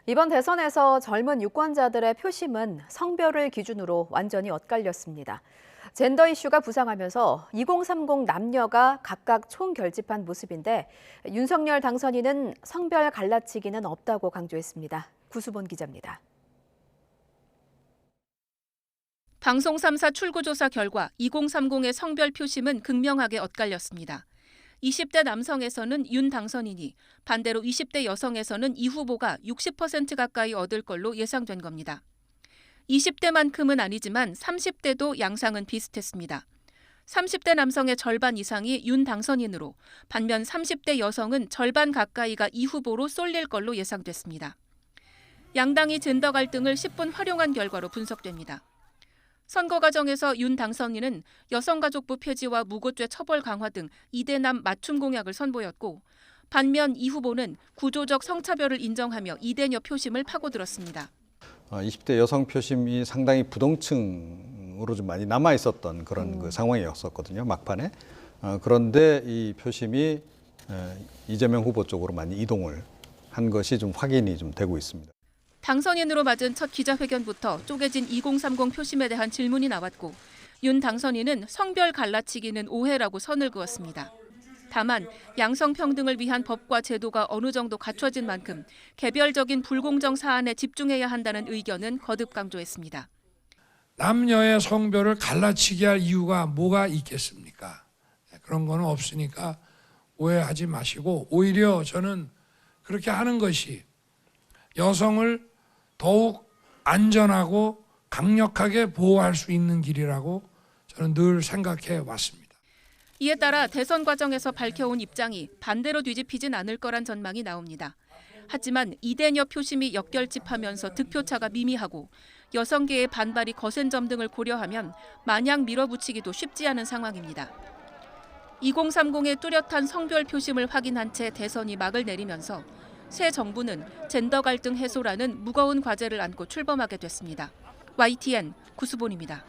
이번 대선에서 젊은 유권자들의 표심은 성별을 기준으로 완전히 엇갈렸습니다. 젠더 이슈가 부상하면서 2030 남녀가 각각 총결집한 모습인데 윤석열 당선인은 성별 갈라치기는 없다고 강조했습니다. 구수본 기자입니다. 방송 3사 출구조사 결과 2030의 성별 표심은 극명하게 엇갈렸습니다. 20대 남성에서는 윤 당선인이, 반대로 20대 여성에서는 이 후보가 60% 가까이 얻을 걸로 예상된 겁니다. 20대만큼은 아니지만 30대도 양상은 비슷했습니다. 30대 남성의 절반 이상이 윤 당선인으로, 반면 30대 여성은 절반 가까이가 이 후보로 쏠릴 걸로 예상됐습니다. 양당이 젠더 갈등을 10분 활용한 결과로 분석됩니다. 선거 과정에서 윤 당선인은 여성가족부 폐지와 무고죄 처벌 강화 등 2대남 맞춤 공약을 선보였고, 반면 이 후보는 구조적 성차별을 인정하며 2대녀 표심을 파고들었습니다. 20대 여성 표심이 상당히 부동층으로 좀 많이 남아 있었던 그런 그 상황이었었거든요, 막판에. 그런데 이 표심이 이재명 후보 쪽으로 많이 이동을 한 것이 좀 확인이 좀 되고 있습니다. 당선인으로 맞은 첫 기자회견부터 쪼개진 2030 표심에 대한 질문이 나왔고, 윤 당선인은 성별 갈라치기는 오해라고 선을 그었습니다. 다만 양성평등을 위한 법과 제도가 어느 정도 갖춰진 만큼 개별적인 불공정 사안에 집중해야 한다는 의견은 거듭 강조했습니다. 남녀의 성별을 갈라치기 할 이유가 뭐가 있겠습니까? 그런 거는 없으니까 오해하지 마시고, 오히려 저는 그렇게 하는 것이 여성을 더욱 안전하고 강력하게 보호할 수 있는 길이라고 저는 늘 생각해 왔습니다. 이에 따라 대선 과정에서 밝혀온 입장이 반대로 뒤집히진 않을 거란 전망이 나옵니다. 하지만 2대녀 표심이 역결집하면서 득표차가 미미하고 여성계의 반발이 거센 점 등을 고려하면 마냥 밀어붙이기도 쉽지 않은 상황입니다. 2030의 뚜렷한 성별 표심을 확인한 채 대선이 막을 내리면서 새 정부는 젠더 갈등 해소라는 무거운 과제를 안고 출범하게 됐습니다. YTN 구수본입니다.